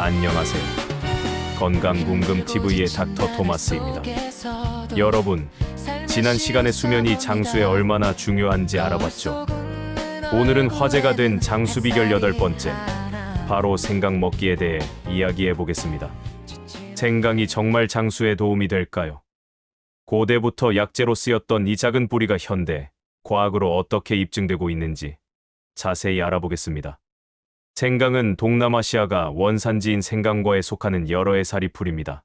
안녕하세요. 건강궁금TV의 닥터 토마스입니다. 여러분, 지난 시간에 수면이 장수에 얼마나 중요한지 알아봤죠? 오늘은 화제가 된 장수 비결 8번째, 바로 생강 먹기에 대해 이야기해 보겠습니다. 생강이 정말 장수에 도움이 될까요? 고대부터 약재로 쓰였던 이 작은 뿌리가 현대 과학으로 어떻게 입증되고 있는지 자세히 알아보겠습니다. 생강은 동남아시아가 원산지인 생강과에 속하는 여러 해살이 풀입니다.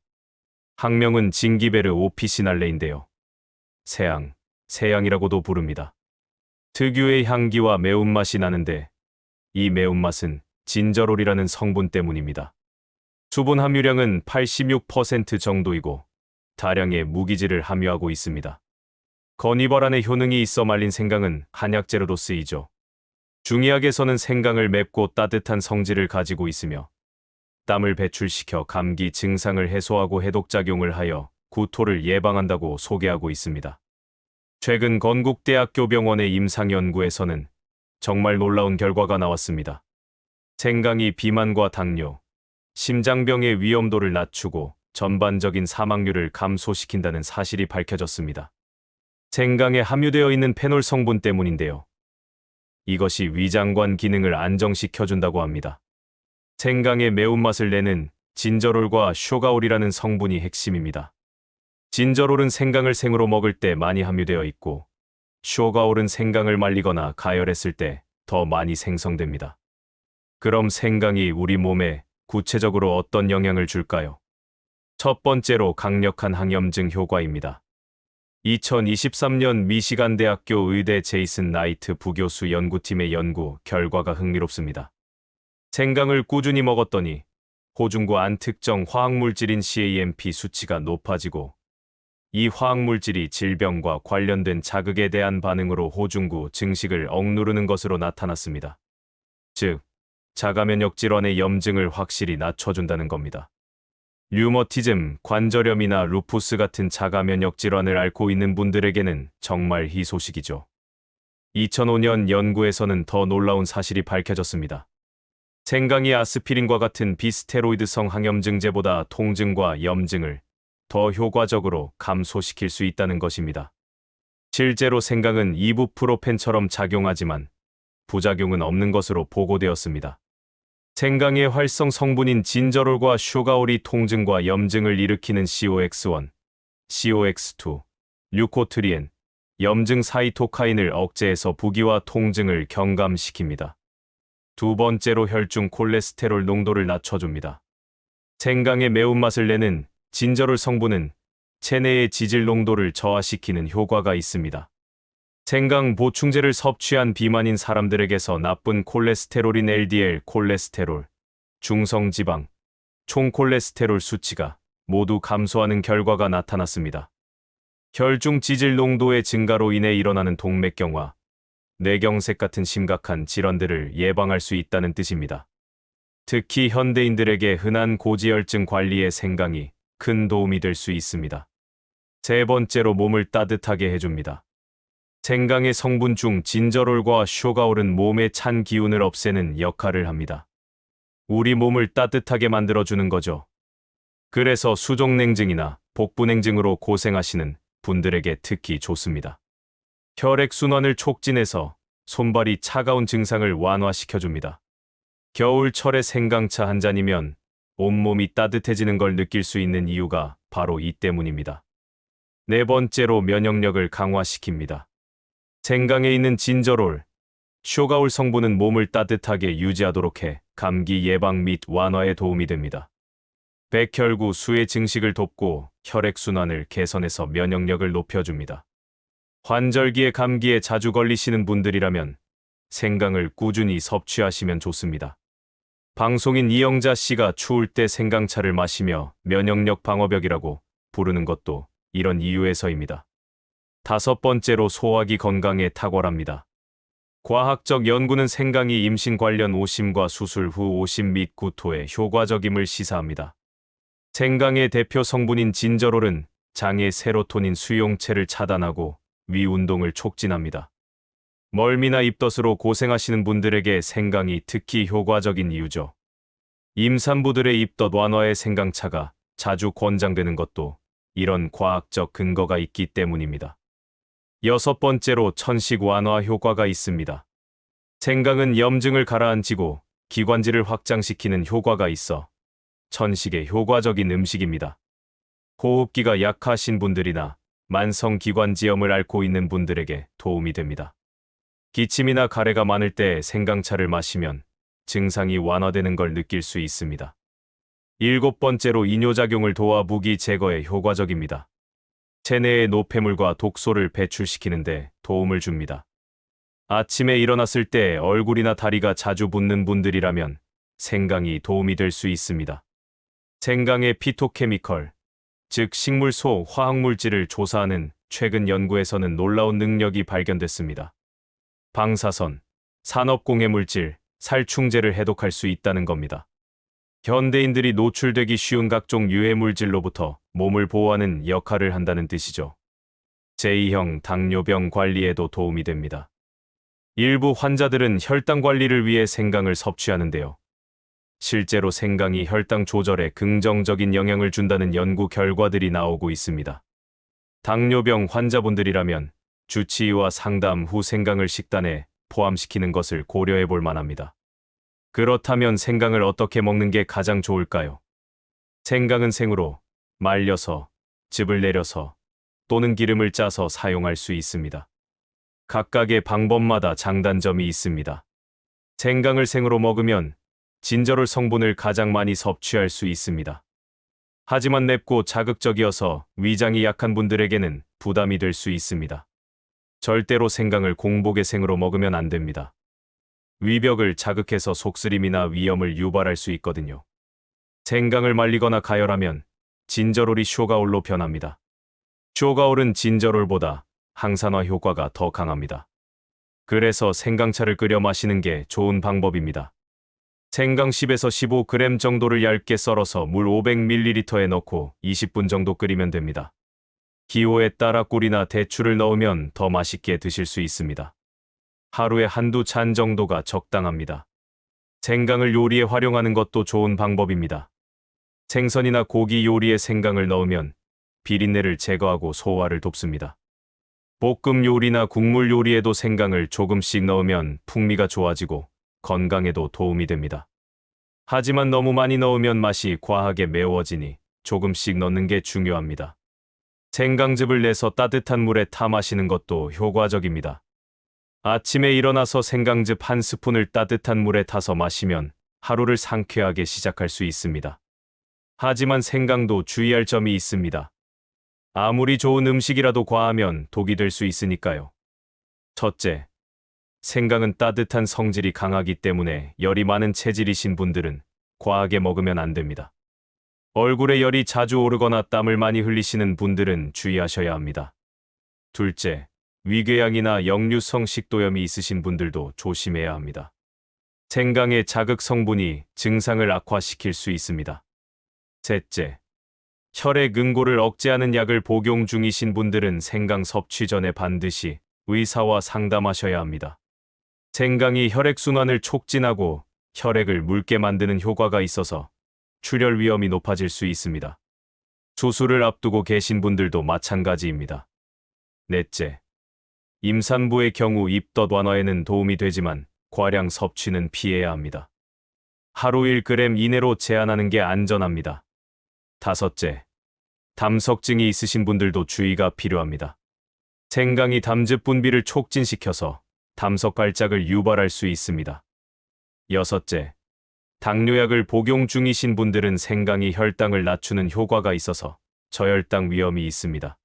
학명은 징기베르 오피시날레인데요. 세양이라고도 부릅니다. 특유의 향기와 매운맛이 나는데 이 매운맛은 진저롤이라는 성분 때문입니다. 수분 함유량은 86% 정도이고 다량의 무기질을 함유하고 있습니다. 건이발안의 효능이 있어 말린 생강은 한약재로도 쓰이죠. 중의학에서는 생강을 맵고 따뜻한 성질을 가지고 있으며 땀을 배출시켜 감기 증상을 해소하고 해독작용을 하여 구토를 예방한다고 소개하고 있습니다. 최근 건국대학교 병원의 임상연구에서는 정말 놀라운 결과가 나왔습니다. 생강이 비만과 당뇨, 심장병의 위험도를 낮추고 전반적인 사망률을 감소시킨다는 사실이 밝혀졌습니다. 생강에 함유되어 있는 페놀 성분 때문인데요. 이것이 위장관 기능을 안정시켜준다고 합니다. 생강의 매운맛을 내는 진저롤과 쇼가올이라는 성분이 핵심입니다. 진저롤은 생강을 생으로 먹을 때 많이 함유되어 있고 쇼가올은 생강을 말리거나 가열했을 때 더 많이 생성됩니다. 그럼 생강이 우리 몸에 구체적으로 어떤 영향을 줄까요? 첫 번째로 강력한 항염증 효과입니다. 2023년 미시간 대학교 의대 제이슨 나이트 부교수 연구팀의 연구 결과가 흥미롭습니다. 생강을 꾸준히 먹었더니 호중구 안 특정 화학물질인 CAMP 수치가 높아지고 이 화학물질이 질병과 관련된 자극에 대한 반응으로 호중구 증식을 억누르는 것으로 나타났습니다. 즉, 자가면역 질환의 염증을 확실히 낮춰준다는 겁니다. 류머티즘, 관절염이나 루푸스 같은 자가면역 질환을 앓고 있는 분들에게는 정말 희소식이죠. 2005년 연구에서는 더 놀라운 사실이 밝혀졌습니다. 생강이 아스피린과 같은 비스테로이드성 항염증제보다 통증과 염증을 더 효과적으로 감소시킬 수 있다는 것입니다. 실제로 생강은 이부프로펜처럼 작용하지만 부작용은 없는 것으로 보고되었습니다. 생강의 활성 성분인 진저롤과 쇼가올이 통증과 염증을 일으키는 COX1, COX2, 류코트리엔, 염증 사이토카인을 억제해서 부기와 통증을 경감시킵니다. 두 번째로 혈중 콜레스테롤 농도를 낮춰줍니다. 생강의 매운맛을 내는 진저롤 성분은 체내의 지질 농도를 저하시키는 효과가 있습니다. 생강 보충제를 섭취한 비만인 사람들에게서 나쁜 콜레스테롤인 LDL 콜레스테롤, 중성지방, 총콜레스테롤 수치가 모두 감소하는 결과가 나타났습니다. 혈중 지질 농도의 증가로 인해 일어나는 동맥경화, 뇌경색 같은 심각한 질환들을 예방할 수 있다는 뜻입니다. 특히 현대인들에게 흔한 고지혈증 관리에 생강이 큰 도움이 될 수 있습니다. 세 번째로 몸을 따뜻하게 해줍니다. 생강의 성분 중 진저롤과 쇼가올은 몸의 찬 기운을 없애는 역할을 합니다. 우리 몸을 따뜻하게 만들어주는 거죠. 그래서 수족냉증이나 복부냉증으로 고생하시는 분들에게 특히 좋습니다. 혈액순환을 촉진해서 손발이 차가운 증상을 완화시켜줍니다. 겨울철에 생강차 한 잔이면 온몸이 따뜻해지는 걸 느낄 수 있는 이유가 바로 이 때문입니다. 네 번째로 면역력을 강화시킵니다. 생강에 있는 진저롤, 쇼가올 성분은 몸을 따뜻하게 유지하도록 해 감기 예방 및 완화에 도움이 됩니다. 백혈구 수의 증식을 돕고 혈액순환을 개선해서 면역력을 높여줍니다. 환절기에 감기에 자주 걸리시는 분들이라면 생강을 꾸준히 섭취하시면 좋습니다. 방송인 이영자 씨가 추울 때 생강차를 마시며 면역력 방어벽이라고 부르는 것도 이런 이유에서입니다. 다섯 번째로 소화기 건강에 탁월합니다. 과학적 연구는 생강이 임신 관련 오심과 수술 후 오심 및 구토에 효과적임을 시사합니다. 생강의 대표 성분인 진저롤은 장의 세로토닌 수용체를 차단하고 위 운동을 촉진합니다. 멀미나 입덧으로 고생하시는 분들에게 생강이 특히 효과적인 이유죠. 임산부들의 입덧 완화에 생강차가 자주 권장되는 것도 이런 과학적 근거가 있기 때문입니다. 여섯 번째로 천식 완화 효과가 있습니다. 생강은 염증을 가라앉히고 기관지를 확장시키는 효과가 있어 천식에 효과적인 음식입니다. 호흡기가 약하신 분들이나 만성 기관지염을 앓고 있는 분들에게 도움이 됩니다. 기침이나 가래가 많을 때 생강차를 마시면 증상이 완화되는 걸 느낄 수 있습니다. 일곱 번째로 이뇨작용을 도와 무기 제거에 효과적입니다. 체내의 노폐물과 독소를 배출시키는데 도움을 줍니다. 아침에 일어났을 때 얼굴이나 다리가 자주 붓는 분들이라면 생강이 도움이 될 수 있습니다. 생강의 피토케미컬, 즉 식물소 화학물질을 조사하는 최근 연구에서는 놀라운 능력이 발견됐습니다. 방사선, 산업공해물질, 살충제를 해독할 수 있다는 겁니다. 현대인들이 노출되기 쉬운 각종 유해물질로부터 몸을 보호하는 역할을 한다는 뜻이죠. 제2형 당뇨병 관리에도 도움이 됩니다. 일부 환자들은 혈당 관리를 위해 생강을 섭취하는데요. 실제로 생강이 혈당 조절에 긍정적인 영향을 준다는 연구 결과들이 나오고 있습니다. 당뇨병 환자분들이라면 주치의와 상담 후 생강을 식단에 포함시키는 것을 고려해 볼 만합니다. 그렇다면 생강을 어떻게 먹는 게 가장 좋을까요? 생강은 생으로, 말려서, 즙을 내려서 또는 기름을 짜서 사용할 수 있습니다. 각각의 방법마다 장단점이 있습니다. 생강을 생으로 먹으면 진저롤 성분을 가장 많이 섭취할 수 있습니다. 하지만 맵고 자극적이어서 위장이 약한 분들에게는 부담이 될 수 있습니다. 절대로 생강을 공복에 생으로 먹으면 안 됩니다. 위벽을 자극해서 속쓰림이나 위염을 유발할 수 있거든요. 생강을 말리거나 가열하면 진저롤이 슈가올로 변합니다. 슈가올은 진저롤보다 항산화 효과가 더 강합니다. 그래서 생강차를 끓여 마시는 게 좋은 방법입니다. 생강 10에서 15g 정도를 얇게 썰어서 물 500ml에 넣고 20분 정도 끓이면 됩니다. 기호에 따라 꿀이나 대추를 넣으면 더 맛있게 드실 수 있습니다. 하루에 한두 잔 정도가 적당합니다. 생강을 요리에 활용하는 것도 좋은 방법입니다. 생선이나 고기 요리에 생강을 넣으면 비린내를 제거하고 소화를 돕습니다. 볶음 요리나 국물 요리에도 생강을 조금씩 넣으면 풍미가 좋아지고 건강에도 도움이 됩니다. 하지만 너무 많이 넣으면 맛이 과하게 매워지니 조금씩 넣는 게 중요합니다. 생강즙을 내서 따뜻한 물에 타 마시는 것도 효과적입니다. 아침에 일어나서 생강즙 한 스푼을 따뜻한 물에 타서 마시면 하루를 상쾌하게 시작할 수 있습니다. 하지만 생강도 주의할 점이 있습니다. 아무리 좋은 음식이라도 과하면 독이 될 수 있으니까요. 첫째, 생강은 따뜻한 성질이 강하기 때문에 열이 많은 체질이신 분들은 과하게 먹으면 안 됩니다. 얼굴에 열이 자주 오르거나 땀을 많이 흘리시는 분들은 주의하셔야 합니다. 둘째, 위궤양이나 역류성 식도염이 있으신 분들도 조심해야 합니다. 생강의 자극 성분이 증상을 악화시킬 수 있습니다. 셋째, 혈액 응고를 억제하는 약을 복용 중이신 분들은 생강 섭취 전에 반드시 의사와 상담하셔야 합니다. 생강이 혈액순환을 촉진하고 혈액을 묽게 만드는 효과가 있어서 출혈 위험이 높아질 수 있습니다. 수술을 앞두고 계신 분들도 마찬가지입니다. 넷째, 임산부의 경우 입덧 완화에는 도움이 되지만 과량 섭취는 피해야 합니다. 하루 1g 이내로 제한하는 게 안전합니다. 다섯째, 담석증이 있으신 분들도 주의가 필요합니다. 생강이 담즙 분비를 촉진시켜서 담석 발작을 유발할 수 있습니다. 여섯째, 당뇨약을 복용 중이신 분들은 생강이 혈당을 낮추는 효과가 있어서 저혈당 위험이 있습니다.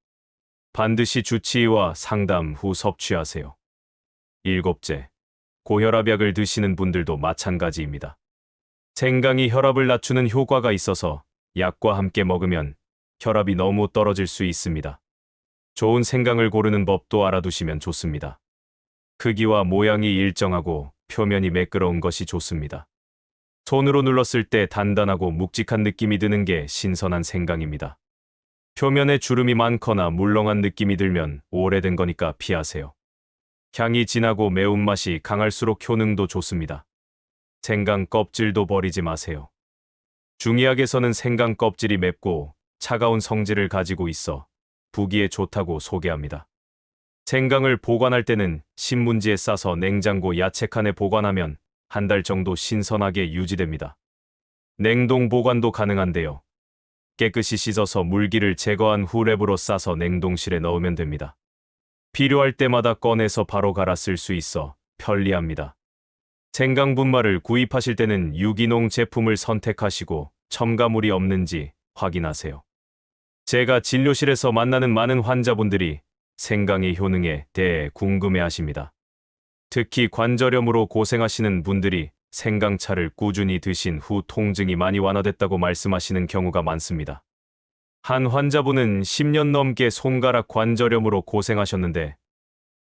반드시 주치의와 상담 후 섭취하세요. 일곱째, 고혈압약을 드시는 분들도 마찬가지입니다. 생강이 혈압을 낮추는 효과가 있어서 약과 함께 먹으면 혈압이 너무 떨어질 수 있습니다. 좋은 생강을 고르는 법도 알아두시면 좋습니다. 크기와 모양이 일정하고 표면이 매끄러운 것이 좋습니다. 손으로 눌렀을 때 단단하고 묵직한 느낌이 드는 게 신선한 생강입니다. 표면에 주름이 많거나 물렁한 느낌이 들면 오래된 거니까 피하세요. 향이 진하고 매운맛이 강할수록 효능도 좋습니다. 생강 껍질도 버리지 마세요. 중의학에서는 생강 껍질이 맵고 차가운 성질을 가지고 있어 부기에 좋다고 소개합니다. 생강을 보관할 때는 신문지에 싸서 냉장고 야채칸에 보관하면 한 달 정도 신선하게 유지됩니다. 냉동 보관도 가능한데요. 깨끗이 씻어서 물기를 제거한 후 랩으로 싸서 냉동실에 넣으면 됩니다. 필요할 때마다 꺼내서 바로 갈아 쓸 수 있어 편리합니다. 생강 분말을 구입하실 때는 유기농 제품을 선택하시고 첨가물이 없는지 확인하세요. 제가 진료실에서 만나는 많은 환자분들이 생강의 효능에 대해 궁금해하십니다. 특히 관절염으로 고생하시는 분들이 생강차를 꾸준히 드신 후 통증이 많이 완화됐다고 말씀하시는 경우가 많습니다. 한 환자분은 10년 넘게 손가락 관절염으로 고생하셨는데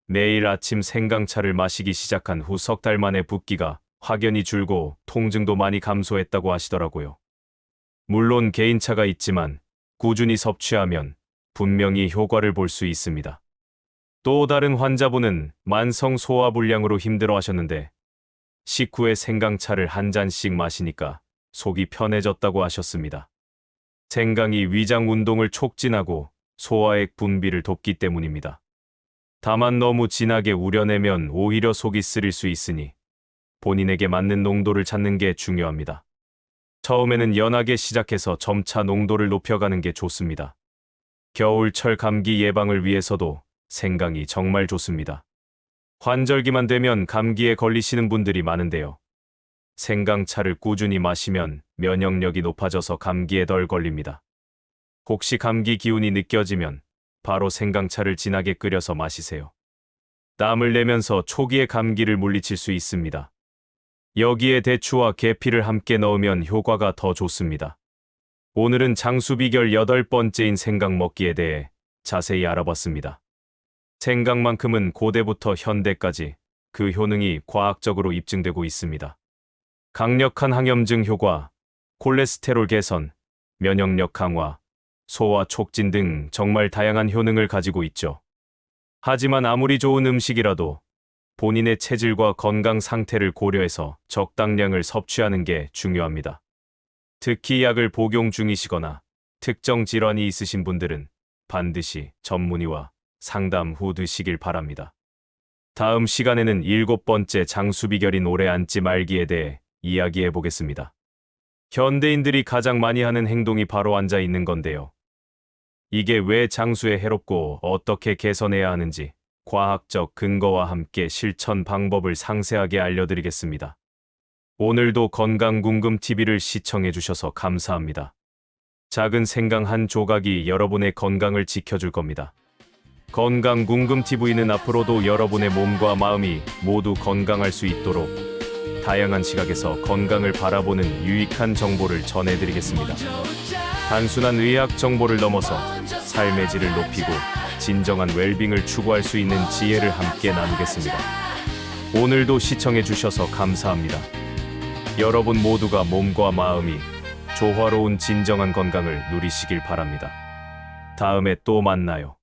매일 아침 생강차를 마시기 시작한 후 석 달 만에 붓기가 확연히 줄고 통증도 많이 감소했다고 하시더라고요. 물론 개인차가 있지만 꾸준히 섭취하면 분명히 효과를 볼 수 있습니다. 또 다른 환자분은 만성 소화불량으로 힘들어하셨는데 식후에 생강차를 한 잔씩 마시니까 속이 편해졌다고 하셨습니다. 생강이 위장 운동을 촉진하고 소화액 분비를 돕기 때문입니다. 다만 너무 진하게 우려내면 오히려 속이 쓰릴 수 있으니 본인에게 맞는 농도를 찾는 게 중요합니다. 처음에는 연하게 시작해서 점차 농도를 높여가는 게 좋습니다. 겨울철 감기 예방을 위해서도 생강이 정말 좋습니다. 환절기만 되면 감기에 걸리시는 분들이 많은데요. 생강차를 꾸준히 마시면 면역력이 높아져서 감기에 덜 걸립니다. 혹시 감기 기운이 느껴지면 바로 생강차를 진하게 끓여서 마시세요. 땀을 내면서 초기의 감기를 물리칠 수 있습니다. 여기에 대추와 계피를 함께 넣으면 효과가 더 좋습니다. 오늘은 장수 비결 8번째인 생강 먹기에 대해 자세히 알아봤습니다. 생강만큼은 고대부터 현대까지 그 효능이 과학적으로 입증되고 있습니다. 강력한 항염증 효과, 콜레스테롤 개선, 면역력 강화, 소화 촉진 등 정말 다양한 효능을 가지고 있죠. 하지만 아무리 좋은 음식이라도 본인의 체질과 건강 상태를 고려해서 적당량을 섭취하는 게 중요합니다. 특히 약을 복용 중이시거나 특정 질환이 있으신 분들은 반드시 전문의와 상담 후 드시길 바랍니다. 다음 시간에는 7번째 장수 비결인 오래 앉지 말기에 대해 이야기해 보겠습니다. 현대인들이 가장 많이 하는 행동이 바로 앉아 있는 건데요. 이게 왜 장수에 해롭고 어떻게 개선해야 하는지 과학적 근거와 함께 실천 방법을 상세하게 알려드리겠습니다. 오늘도 건강궁금TV를 시청해 주셔서 감사합니다. 작은 생강 한 조각이 여러분의 건강을 지켜줄 겁니다. 건강궁금TV는 앞으로도 여러분의 몸과 마음이 모두 건강할 수 있도록 다양한 시각에서 건강을 바라보는 유익한 정보를 전해드리겠습니다. 단순한 의학 정보를 넘어서 삶의 질을 높이고 진정한 웰빙을 추구할 수 있는 지혜를 함께 나누겠습니다. 오늘도 시청해 주셔서 감사합니다. 여러분 모두가 몸과 마음이 조화로운 진정한 건강을 누리시길 바랍니다. 다음에 또 만나요.